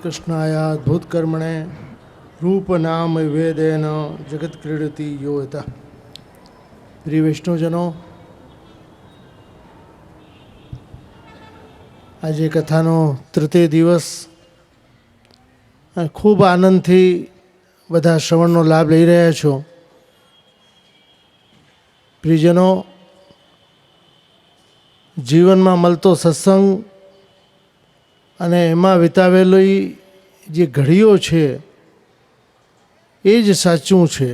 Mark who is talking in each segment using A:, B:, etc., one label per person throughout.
A: कृष्णायाद्भुतकर्मणे रूपनाम वेदेन जगत क्रीडति यो यतः। प्रिय વૈષ્ણવજનો, આજે કથાનો તૃતીય દિવસ ખૂબ આનંદથી બધા શ્રવણનો લાભ લઈ રહ્યા છો. પ્રિયજનો, જીવનમાં મળતો સત્સંગ અને એમાં વિતાવેલી જે ઘડીઓ છે એ જ સાચું છે.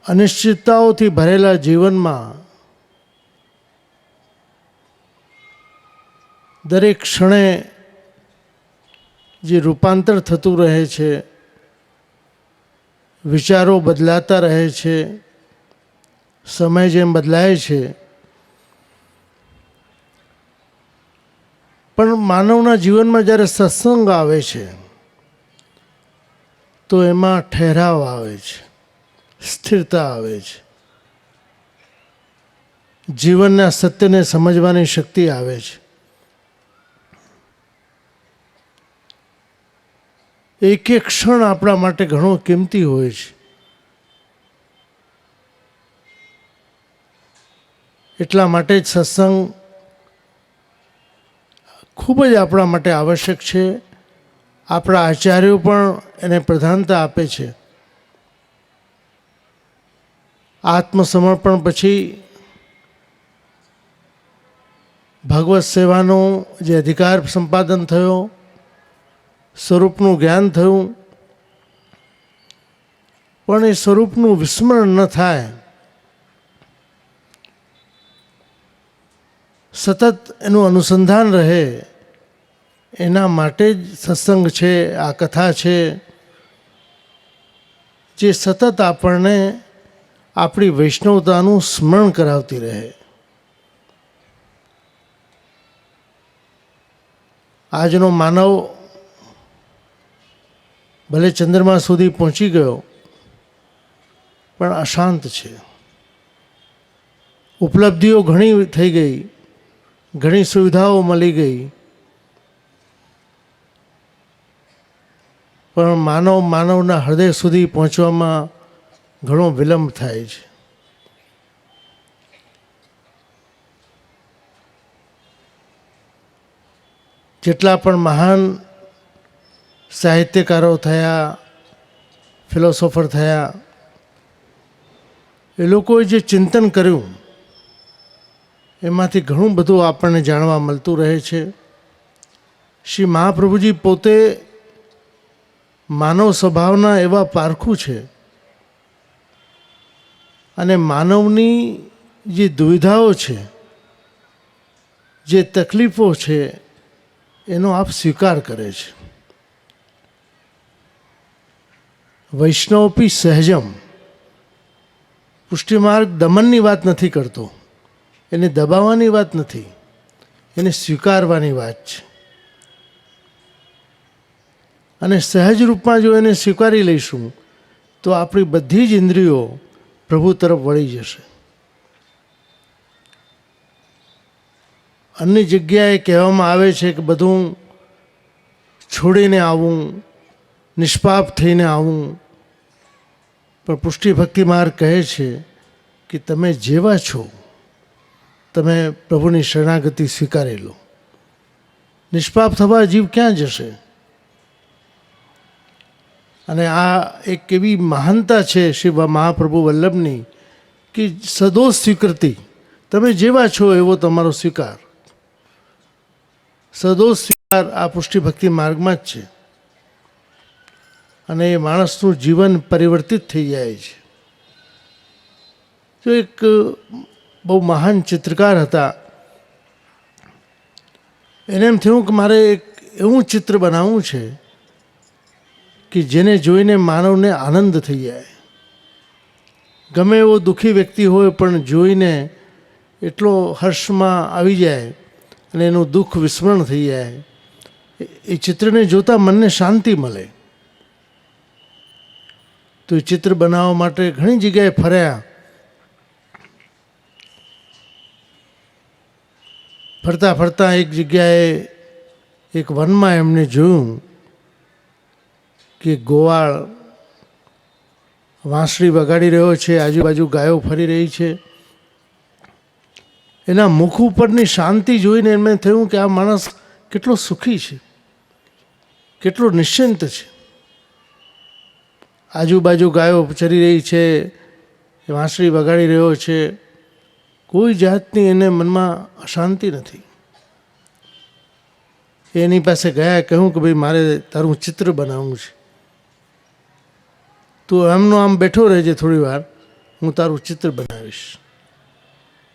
A: અનિશ્ચિતતાઓથી ભરેલા જીવનમાં દરેક ક્ષણે જે રૂપાંતર થતું રહે છે, વિચારો બદલાતા રહે છે, સમય જેમ બદલાય છે, પણ માનવના જીવનમાં જ્યારે સત્સંગ આવે છે તો એમાં ઠહેરાવ આવે છે, સ્થિરતા આવે છે, જીવનના સત્યને સમજવાની શક્તિ આવે છે. એક એક ક્ષણ આપણા માટે ઘણો કિંમતી હોય છે. એટલા માટે જ સત્સંગ ખૂબ જ આપણા માટે આવશ્યક છે. આપણા આચાર્યો પણ એને પ્રધાનતા આપે છે. આત્મસમર્પણ પછી ભગવત સેવાનો જે અધિકાર સંપાદન થયો, સ્વરૂપનું જ્ઞાન થયું, પણ એ સ્વરૂપનું વિસ્મરણ ન થાય, સતત એનું અનુસંધાન રહે, એના માટે જ સત્સંગ છે, આ કથા છે, જે સતત આપણને આપણી વૈષ્ણવતાનું સ્મરણ કરાવતી રહે. આજનો માનવ ભલે ચંદ્રમા સુધી પહોંચી ગયો પણ અશાંત છે. ઉપલબ્ધિઓ ઘણી થઈ ગઈ, ઘણી સુવિધાઓ મળી ગઈ, પણ માનવના હૃદય સુધી પહોંચવામાં ઘણો વિલંબ થાય છે. જેટલા પણ મહાન સાહિત્યકારો થયા, ફિલોસોફર થયા, એ લોકોએ જે ચિંતન કર્યું એમાંથી ઘણું બધું આપણને જાણવા મળતું રહે છે. શ્રી મહાપ્રભુજી પોતે માનવ સ્વભાવના એવા પારખું છે અને માનવની જે દુવિધાઓ છે, જે તકલીફો છે, એનો આપ સ્વીકાર કરે છે. વૈષ્ણવપી સહજમ, પુષ્ટિમાર્ગ દમનની વાત નથી કરતો, એને દબાવવાની વાત નથી, એને સ્વીકારવાની વાત છે. અને સહજ રૂપમાં જો એને સ્વીકારી લઈશું તો આપણી બધી જ ઇન્દ્રિયો પ્રભુ તરફ વળી જશે. અન્ય જગ્યાએ કહેવામાં આવે છે કે બધું છોડીને આવવું, નિષ્પાપ થઈને આવવું, પણ પુષ્ટિ ભક્તિ માર્ગ કહે છે કે તમે જેવા છો તમે પ્રભુની શરણાગતિ સ્વીકારી લો. નિષ્પાપ થવા જીવ ક્યાં જશે? અને આ એક એવી મહાનતા છે શ્રી મહાપ્રભુ વલ્લભની કે સદોષ સ્વીકૃતિ, તમે જેવા છો એવો તમારો સ્વીકાર, સદોષ સ્વીકાર આ પુષ્ટિ ભક્તિ માર્ગમાં જ છે. અને એ માણસનું જીવન પરિવર્તિત થઈ જાય છે. તો એક બહુ મહાન ચિત્રકાર હતા, એને એમ થયું કે મારે એક એવું ચિત્ર બનાવવું છે કે જેને જોઈને માનવને આનંદ થઈ જાય. ગમે એવો દુઃખી વ્યક્તિ હોય પણ જોઈને એટલો હર્ષમાં આવી જાય અને એનું દુઃખ વિસ્મરણ થઈ જાય. એ ચિત્રને જોતાં મનને શાંતિ મળે. તો એ ચિત્ર બનાવવા માટે ઘણી જગ્યાએ ફર્યા. ફરતા ફરતા એક જગ્યાએ એક વનમાં એમણે જોયું કે ગોવાળ વાંસળી વગાડી રહ્યો છે, આજુબાજુ ગાયો ફરી રહી છે. એના મુખ ઉપરની શાંતિ જોઈને એમને થયું કે આ માણસ કેટલો સુખી છે, કેટલો નિશ્ચિંત છે. આજુબાજુ ગાયો ચરી રહી છે, વાંસળી વગાડી રહ્યો છે, કોઈ જાતની એને મનમાં અશાંતિ નથી. એની પાસે ગયા, કહ્યું કે ભાઈ મારે તારું ચિત્ર બનાવવું છે, તું આમનો આમ બેઠો રહેજે, થોડી વાર હું તારું ચિત્ર બનાવીશ.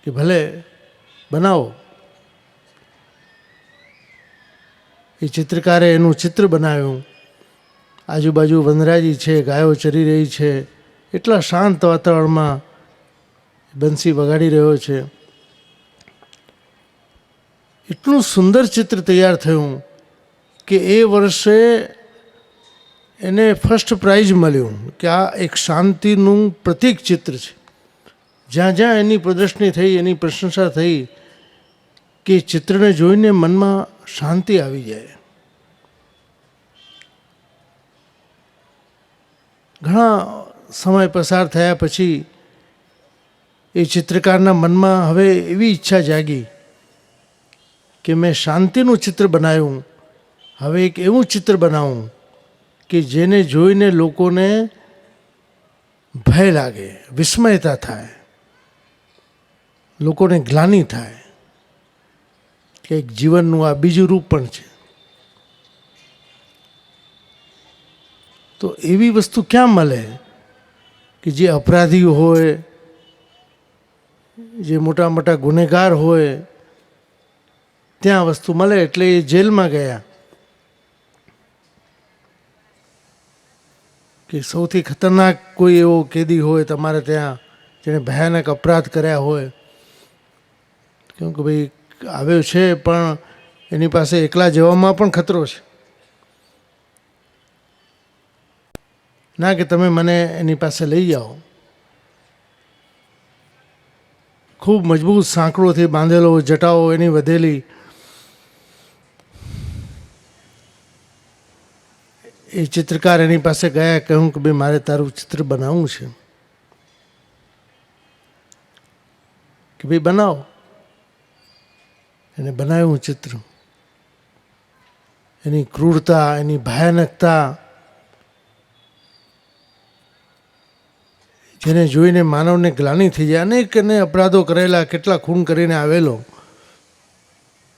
A: કે ભલે બનાવો. એ ચિત્રકારે એનું ચિત્ર બનાવ્યું. આજુબાજુ વનરાજી છે, ગાયો ચરી રહી છે, એટલા શાંત વાતાવરણમાં બંસી વગાડી રહ્યો છે. એટલું સુંદર ચિત્ર તૈયાર થયું કે એ વર્ષે એને ફર્સ્ટ પ્રાઇઝ મળ્યું કે આ એક શાંતિનું પ્રતીક ચિત્ર છે. જ્યાં જ્યાં એની પ્રદર્શની થઈ, એની પ્રશંસા થઈ કે ચિત્રને જોઈને મનમાં શાંતિ આવી જાય. ઘણા સમય પસાર થયા પછી એ ચિત્રકારના મનમાં હવે એવી ઈચ્છા જાગી કે મેં શાંતિનું ચિત્ર બનાવ્યું, હવે એક એવું ચિત્ર બનાવું કે જેને જોઈને લોકોને ભય લાગે, વિસ્મયતા થાય, લોકોને ગ્લાનિ થાય કે એક જીવનનું આ બીજું રૂપ પણ છે. તો એવી વસ્તુ ક્યાં મળે કે જે અપરાધીઓ હોય, જે મોટા મોટા ગુનેગાર હોય, ત્યાં વસ્તુ મળે. એટલે એ જેલમાં ગયા કે સૌથી ખતરનાક કોઈ એવો કેદી હોય તમારે ત્યાં જેણે ભયાનક અપરાધ કર્યા હોય, કેમ કે ભાઈ આવ્યો છે પણ એની પાસે એકલા જવામાં પણ ખતરો છે. ના કે તમે મને એની પાસે લઈ જાઓ. ખૂબ મજબૂત સાંકળોથી બાંધેલો, જટાઓ એની વધેલી. એ ચિત્રકાર એની પાસે ગયા, કહ્યું કે ભાઈ મારે તારું ચિત્ર બનાવવું છે. કે ભાઈ બનાવો. એને બનાવ્યું ચિત્ર. એની ક્રૂરતા, એની ભયાનકતા, જેને જોઈને માનવને ગ્લાનિ થઈ જાય. અનેક એને અપરાધો કરેલા, કેટલા ખૂન કરીને આવેલો,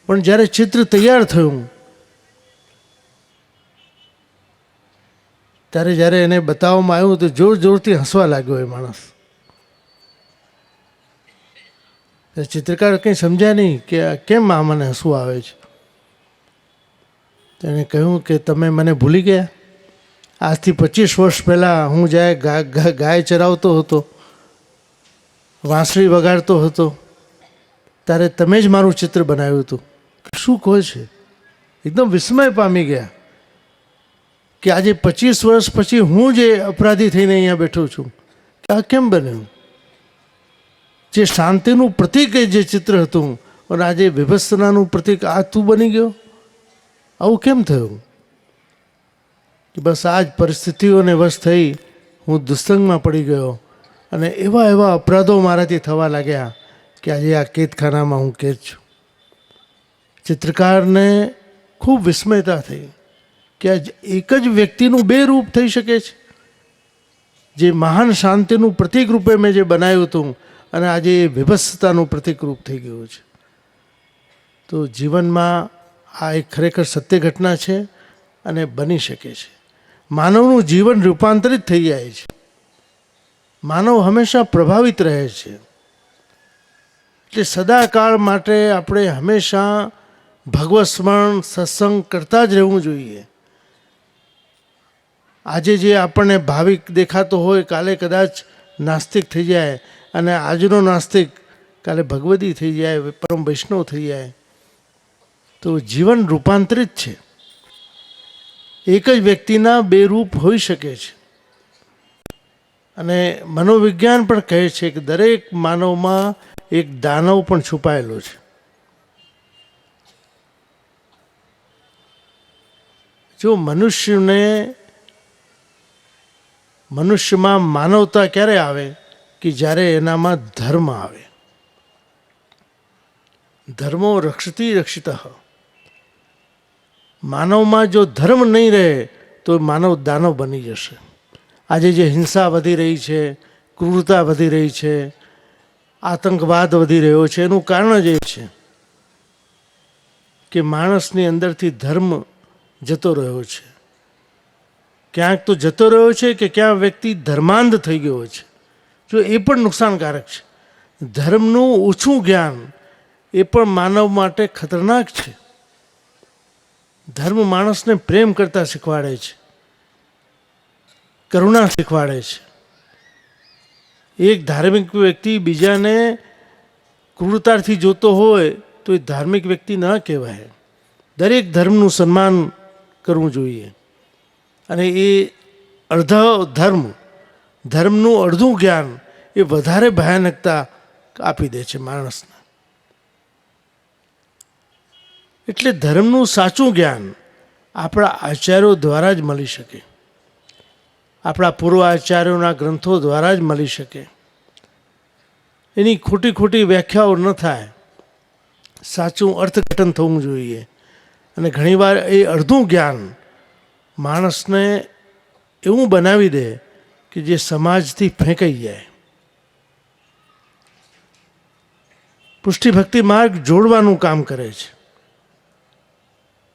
A: પણ જ્યારે ચિત્ર તૈયાર થયું ત્યારે જ્યારે એને બતાવવામાં આવ્યું તો જોર જોરથી હસવા લાગ્યો એ માણસ. ચિત્રકાર કંઈ સમજ્યા નહીં કે કેમ આ મને હસવું આવે છે. તેણે કહ્યું કે તમે મને ભૂલી ગયા. આજથી 25 વર્ષ પહેલાં હું જ્યારે ગાય ચરાવતો હતો, વાંસળી વગાડતો હતો, ત્યારે તમે જ મારું ચિત્ર બનાવ્યું હતું. શું કહે છે? એકદમ વિસ્મય પામી ગયા કે આજે 25 વર્ષ પછી હું જે અપરાધી થઈને અહીંયા બેઠો છું, કે આ કેમ બન્યું? જે શાંતિનું પ્રતીક જે ચિત્ર હતું અને આજે વિભત્સનાનું પ્રતીક આ તું બની ગયો. આવું કેમ થયું? કે બસ આ જ પરિસ્થિતિઓને વશ થઈ હું દુસ્સંગમાં પડી ગયો અને એવા એવા અપરાધો મારાથી થવા લાગ્યા કે આજે આ કેદખાનામાં હું કેદ છું. ચિત્રકારને ખૂબ વિસ્મયતા થઈ કે એક જ વ્યક્તિનું બે રૂપ થઈ શકે છે. જે મહાન શાંતિનું પ્રતીક રૂપે મેં જે બનાવ્યું હતું અને આજે એ વિભત્સતાનું પ્રતીક રૂપ થઈ ગયું છે. તો જીવનમાં આ એક ખરેખર સત્ય ઘટના છે અને બની શકે છે. માનવનું જીવન રૂપાંતરિત થઈ જાય છે. માનવ હંમેશા પ્રભાવિત રહે છે. એટલે સદાકાળ માટે આપણે હંમેશા ભગવત સ્મરણ, સત્સંગ કરતા જ રહેવું જોઈએ. આજે જે આપણને ભાવિક દેખાતો હોય, કાલે કદાચ નાસ્તિક થઈ જાય, અને આજનો નાસ્તિક કાલે ભગવદી થઈ જાય, પરમ વૈષ્ણવ થઈ જાય. તો જીવન રૂપાંતરિત છે. એક જ વ્યક્તિના બે રૂપ હોઈ શકે છે. અને મનોવિજ્ઞાન પણ કહે છે કે દરેક માનવમાં એક દાનવ પણ છુપાયેલો છે. જો મનુષ્યમાં માનવતા ક્યારે આવે કે જ્યારે એનામાં ધર્મ આવે. ધર્મો રક્ષતી રક્ષિત. માનવમાં જો ધર્મ નહીં રહે તો માનવ દાનવ બની જશે. આજે જે હિંસા વધી રહી છે, ક્રૂરતા વધી રહી છે, આતંકવાદ વધી રહ્યો છે, એનું કારણ જ એ છે કે માણસની અંદરથી ધર્મ જતો રહ્યો છે. ક્યાંક તો જતો રહ્યો છે કે ક્યાં વ્યક્તિ ધર્માંધ થઈ ગયો છે. જો એ પણ નુકસાનકારક છે. ધર્મનું ઓછું જ્ઞાન એ પણ માનવ માટે ખતરનાક છે. ધર્મ માણસને પ્રેમ કરતા શીખવાડે છે, કરુણા શીખવાડે છે. એક ધાર્મિક વ્યક્તિ બીજાને ક્રૂરતાથી જોતો હોય તો એ ધાર્મિક વ્યક્તિ ન કહેવાય. દરેક ધર્મનું સન્માન કરવું જોઈએ. અને એ ધર્મનું અડધું જ્ઞાન એ વધારે ભયાનકતા આપી દે છે માણસને. એટલે ધર્મનું સાચું જ્ઞાન આપણા આચાર્યો દ્વારા જ મળી શકે, આપણા પૂર્વ આચાર્યોના ગ્રંથો દ્વારા જ મળી શકે. એની ખોટી ખોટી વ્યાખ્યાઓ ન થાય, સાચું અર્થઘટન થવું જોઈએ. અને ઘણીવાર એ અડધું જ્ઞાન માણસને એવું બનાવી દે કે જે સમાજથી ફેંકાઈ જાય. પુષ્ટિ ભક્તિ માર્ગ જોડવાનું કામ કરે છે.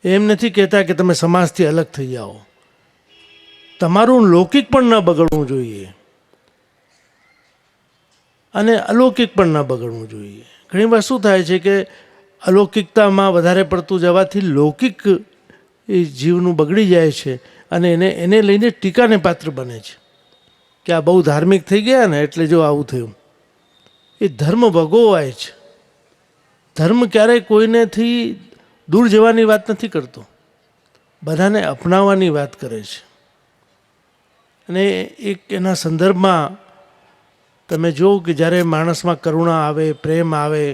A: એમ નથી કહેતા કે તમે સમાજથી અલગ થઈ જાઓ. તમારું લૌકિક પણ ન બગડવું જોઈએ અને અલૌકિક પણ ન બગડવું જોઈએ. ઘણીવાર શું થાય છે કે અલૌકિકતામાં વધારે પડતું જવાથી લૌકિક એ જીવનું બગડી જાય છે અને એને લઈને ટીકાને પાત્ર બને છે કે આ બહુ ધાર્મિક થઈ ગયા ને એટલે જો આવું થયું. એ ધર્મ ભગોવાય છે. ધર્મ ક્યારેય કોઈનેથી દૂર જવાની વાત નથી કરતો, બધાને અપનાવવાની વાત કરે છે. અને એક એના સંદર્ભમાં તમે જુઓ કે જ્યારે માણસમાં કરુણા આવે, પ્રેમ આવે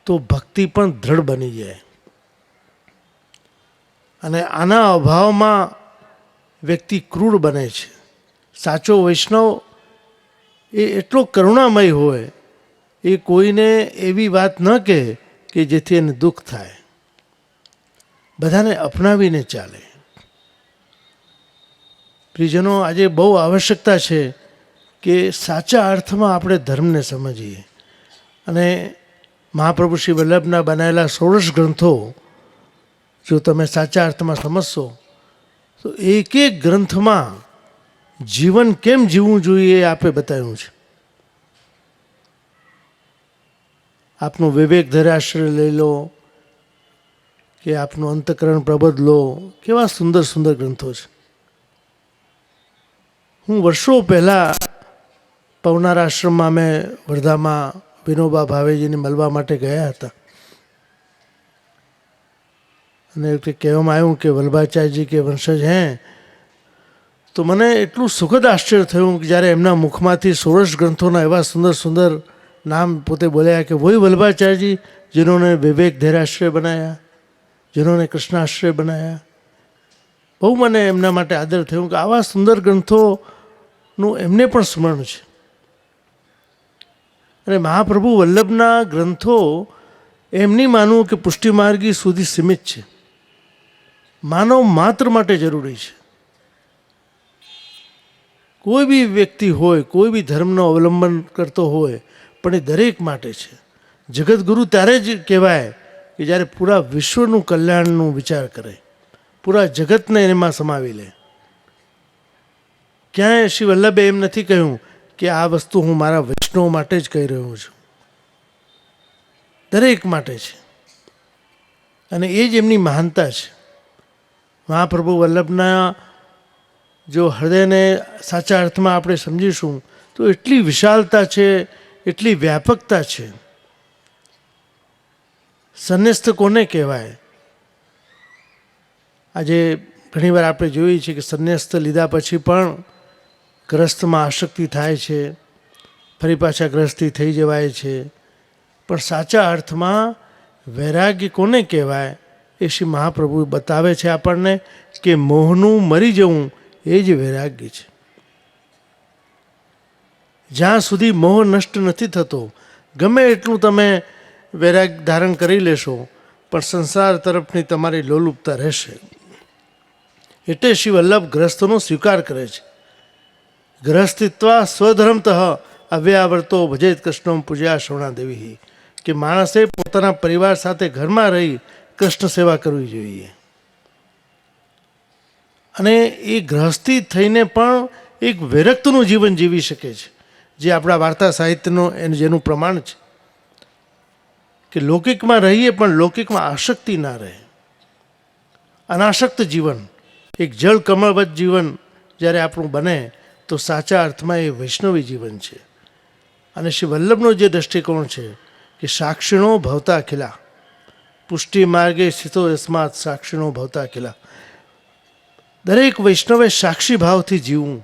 A: તો ભક્તિ પણ દ્રઢ બની જાય. અને આના અભાવમાં વ્યક્તિ ક્રૂર બને છે. સાચો વૈષ્ણવ એ એટલો કરુણામય હોય, એ કોઈને એવી વાત ન કહે કે જેથી એને દુઃખ થાય. બધાને અપનાવીને ચાલે. પ્રિયજનો, આજે બહુ આવશ્યકતા છે કે સાચા અર્થમાં આપણે ધર્મને સમજીએ. અને મહાપ્રભુ શ્રી વલ્લભના બનાવેલા 16 ગ્રંથો જો તમે સાચા અર્થમાં સમજશો તો એક એક ગ્રંથમાં જીવન કેમ જીવવું જોઈએ એ આપે બતાવ્યું છે. આપનું વિવેક ધરાશ્રય લઈ લો કે આપનું અંતકરણ પ્રબોધ લો, કેવા સુંદર સુંદર ગ્રંથો છે. હું વર્ષો પહેલાં પવનાર આશ્રમમાં અમે વર્ધામાં વિનોબા ભાવેજીને મળવા માટે ગયા હતા. અને કહેવામાં આવ્યું કે વલ્લભાચાર્યજી કે વંશજ હે. તો મને એટલું સુખદ આશ્ચર્ય થયું કે જ્યારે એમના મુખમાંથી 16 ગ્રંથોના એવા સુંદર સુંદર નામ પોતે બોલ્યા કે વही वल्लभाचार्य जी जिन्होंने विवेक धैर्याश्रय बनाया, जिन्होंने कृष्णाश्रय बनाया. બહુ મને એમના માટે આદર થયું કે આવા સુંદર ગ્રંથોનું એમને પણ સ્મરણ છે. અને મહાપ્રભુ વલ્લભના ગ્રંથો એમની માનવું કે પુષ્ટિમાર્ગી સુધી સીમિત છે, માનવ માત્ર માટે જરૂરી છે. કોઈ બી વ્યક્તિ હોય, કોઈ બી ધર્મનો અવલંબન કરતો હોય, પણ એ દરેક માટે છે. જગતગુરુ ત્યારે જ કહેવાય કે જ્યારે પૂરા વિશ્વનું કલ્યાણનું વિચાર કરે, પૂરા જગતને એમાં સમાવી લે. ક્યાંય શ્રી વલ્લભે એમ નથી કહ્યું કે આ વસ્તુ હું મારા વૈષ્ણવ માટે જ કહી રહ્યો છું. દરેક માટે છે. અને એ જ એમની મહાનતા છે. મહાપ્રભુ વલ્લભના જો હૃદયને સાચા અર્થમાં આપણે સમજીશું તો એટલી વિશાલતા છે, એટલી વ્યાપકતા છે. સંન્યસ્ત કોને કહેવાય? આજે ઘણીવાર આપણે જોઈએ છીએ કે સંન્યસ્ત લીધા પછી પણ ગ્રસ્તમાં આસક્તિ થાય છે, ફરી પાછા ગ્રસ્તી થઈ જવાય છે. પણ સાચા અર્થમાં વૈરાગ્ય કોને કહેવાય એ શ્રી મહાપ્રભુ બતાવે છે આપણને કે મોહનું મરી જવું એ જ વૈરાગ્ય છે. જ્યાં સુધી મોહ નષ્ટ નથી થતો, ગમે એટલું તમે વૈરાગ ધારણ કરી લેશો, પણ સંસાર તરફની તમારી લોલુપતા રહેશે. એટલે શ્રી વલ્લભ ગ્રસ્તનો સ્વીકાર કરે છે. ગ્રહસ્થિત્વા સ્વધર્મતઃ અવ્યાવર્તો ભજેત કૃષ્ણ પૂજ્યા શ્રવણા દેવી, કે માણસે પોતાના પરિવાર સાથે ઘરમાં રહી કૃષ્ણ સેવા કરવી જોઈએ. અને એ ગ્રહસ્થી થઈને પણ એક વિરક્તનું જીવન જીવી શકે છે, જે આપણા વાર્તા સાહિત્યનો જેનું પ્રમાણ છે કે લૌકિકમાં રહીએ પણ લૌકિકમાં આસક્તિ ના રહે. અનાસક્ત જીવન, એક જળ કમળવત જીવન જ્યારે આપણું બને તો સાચા અર્થમાં એ વૈષ્ણવી જીવન છે. અને શ્રી વલ્લભનો જે દૃષ્ટિકોણ છે કે સાક્ષિણો ભવતા અખિલા, પુષ્ટિ માર્ગે સ્થિતો યસ્માત સાક્ષિણો ભવતા અખિલા, દરેક વૈષ્ણવે સાક્ષી ભાવથી જીવવું.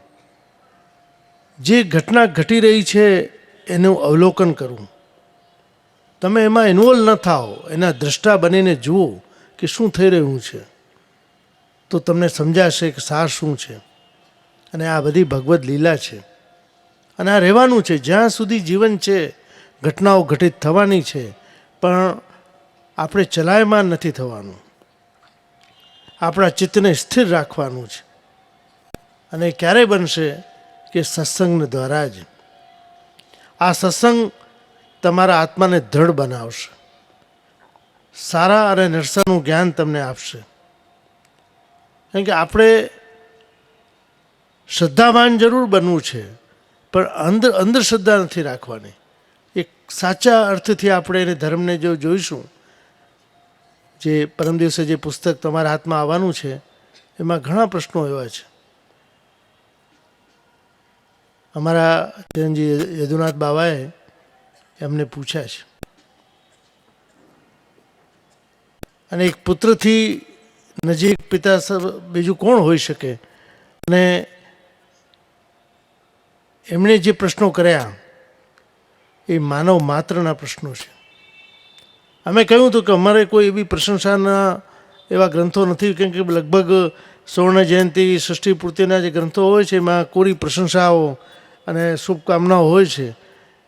A: જે ઘટના ઘટી રહી છે એનું અવલોકન કરવું. તમે એમાં ઇન્વોલ્વ ન થાઓ, એના દ્રષ્ટા બનીને જુઓ કે શું થઈ રહ્યું છે, તો તમને સમજાશે કે સાર શું છે. અને આ બધી ભગવદ્ લીલા છે. અને આ રહેવાનું છે જ્યાં સુધી જીવન છે. ઘટનાઓ ઘટિત થવાની છે, પણ આપણે ચલાયમાન નથી થવાનું. આપણા ચિત્તને સ્થિર રાખવાનું છે. અને ક્યારે બનશે કે સત્સંગ દ્વારા જ. આ સત્સંગ તમારા આત્માને દ્રઢ બનાવશે, સારા અને નરસાનું જ્ઞાન તમને આપશે. કારણ કે આપણે શ્રદ્ધાવાન જરૂર બનવું છે, પણ અંધશ્રદ્ધા નથી રાખવાની. એક સાચા અર્થથી આપણે એને ધર્મને જો જોઈશું, જે પરમ દિવસે જે પુસ્તક તમારા હાથમાં આવવાનું છે એમાં ઘણા પ્રશ્નો એવા છે. અમારા ચરણજી યદુનાથ બાવાએ એમને પૂછ્યા છે. અને એક પુત્રથી નજીક પિતા બીજું કોણ હોઈ શકે? અને એમણે જે પ્રશ્નો કર્યા એ માનવ માત્રના પ્રશ્નો છે. અમે કહ્યું હતું કે અમારે કોઈ એવી પ્રશંસાના એવા ગ્રંથો નથી, કેમ કે લગભગ સુવર્ણ જયંતિ ષષ્ઠી પૂર્તિના જે ગ્રંથો હોય છે એમાં કોરી પ્રશંસાઓ અને શુભકામનાઓ હોય છે,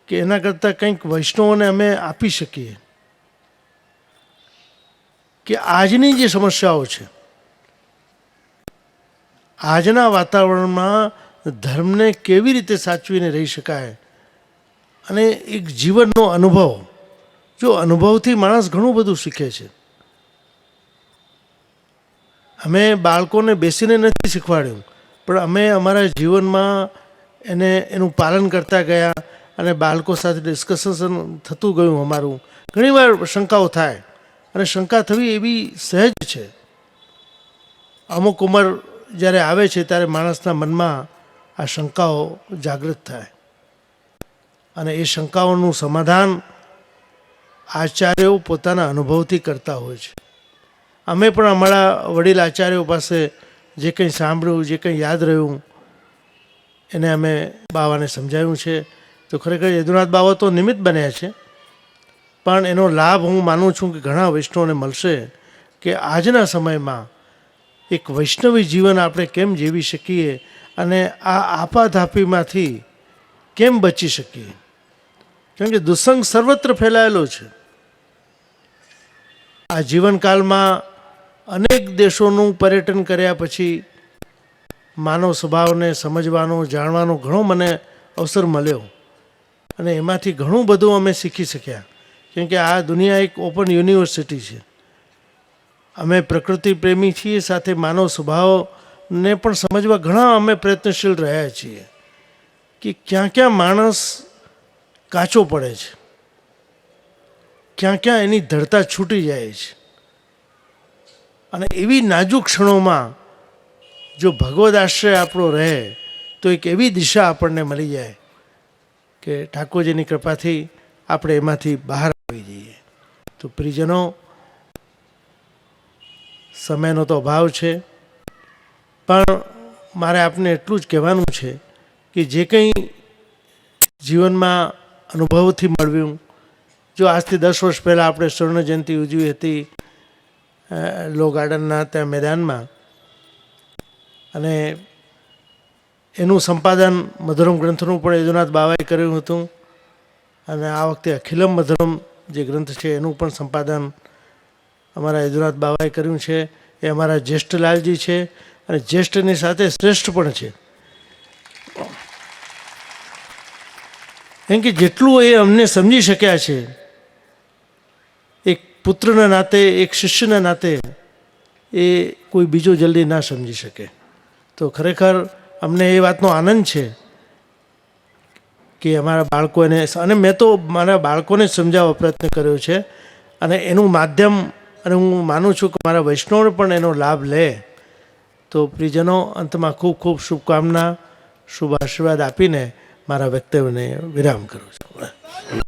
A: કે એના કરતાં કંઈક વૈષ્ણવોને અમે આપી શકીએ. કે આજની જે સમસ્યાઓ છે, આજના વાતાવરણમાં ધર્મને કેવી રીતે સાચવીને રહી શકાય, અને એક જીવનનો અનુભવ. જો અનુભવથી માણસ ઘણું બધું શીખે છે. અમે બાળકોને બેસીને નથી શીખવાડ્યું, પણ અમે અમારા જીવનમાં એનું પાલન કરતા ગયા. અને બાળકો સાથે ડિસ્કશન થતું ગયું અમારું. ઘણીવાર શંકાઓ થાય, અને શંકા થવી એવી સહેજ છે. અમુક ઉંમર જ્યારે આવે છે ત્યારે માણસના મનમાં આ શંકાઓ જાગૃત થાય, અને એ શંકાઓનું સમાધાન આચાર્યો પોતાના અનુભવથી કરતા હોય છે. અમે પણ અમારા વડીલ આચાર્યો પાસે જે કંઈ સાંભળ્યું, જે કંઈ યાદ રહ્યું, એને અમે બાવાને સમજાવ્યું છે. તો ખરેખર યદુનાથ બાવા તો નિમિત્ત બન્યા છે, પણ એનો લાભ હું માનું છું કે ઘણા વૈષ્ણવને મળશે. કે આજના સમયમાં એક વૈષ્ણવી જીવન આપણે કેમ જીવી શકીએ, અને આ આપાધાપીમાંથી કેમ બચી શકીએ. કેમ કે દુસંગ સર્વત્ર ફેલાયેલો છે. આ જીવનકાળમાં અનેક દેશોનું પર્યટન કર્યા પછી માનવ સ્વભાવને સમજવાનો, જાણવાનો ઘણો મને અવસર મળ્યો. અને એમાંથી ઘણું બધું અમે શીખી શક્યા. કેમ કે આ દુનિયા એક ઓપન યુનિવર્સિટી છે. અમે પ્રકૃતિ પ્રેમી છીએ, સાથે માનવ સ્વભાવને પણ સમજવા ઘણા અમે પ્રયત્નશીલ રહ્યા છીએ. કે ક્યાં ક્યાં માણસ કાચો પડે છે, ક્યાં ક્યાં એની ધડતા છૂટી જાય છે. અને એવી નાજુક ક્ષણોમાં જો ભગવદ આશ્રય આપણો રહે તો એક એવી દિશા આપણને મળી જાય કે ઠાકોરજીની કૃપાથી આપણે એમાંથી બહાર આવી જઈએ. તો પ્રિયજનો, સમયનો તો અભાવ છે, પણ મારે આપને એટલું જ કહેવાનું છે કે જે કંઈ જીવનમાં અનુભવથી મળ્યું, જો આજથી 10 વર્ષ પહેલાં આપણે સ્વર્ણ જયંતિ ઉજવી હતી, લો ગાર્ડનના ત્યાં મેદાનમાં, અને એનું સંપાદન મધુરમ ગ્રંથનું પણ યદુનાથ બાવાએ કર્યું હતું. અને આ વખતે અખિલમ મધુરમ જે ગ્રંથ છે એનું પણ સંપાદન અમારા યદુનાથ બાવાએ કર્યું છે. એ અમારા જ્યેષ્ઠ લાલજી છે, અને જ્યેષ્ઠની સાથે શ્રેષ્ઠ પણ છે. કેમ કે જેટલું એ અમને સમજી શક્યા છે એક પુત્રના નાતે, એક શિષ્યના નાતે, એ કોઈ બીજો જલ્દી ના સમજી શકે. તો ખરેખર અમને એ વાતનો આનંદ છે કે અમારા બાળકોને, અને મેં તો મારા બાળકોને સમજાવવા પ્રયત્ન કર્યો છે, અને એનું માધ્યમ, અને હું માનું છું કે મારા વૈષ્ણવને પણ એનો લાભ લે. તો પ્રિયજનો, અંતમાં ખૂબ ખૂબ શુભકામના, શુભ આશીર્વાદ આપીને મારા વક્તવ્યને વિરામ કરું છું.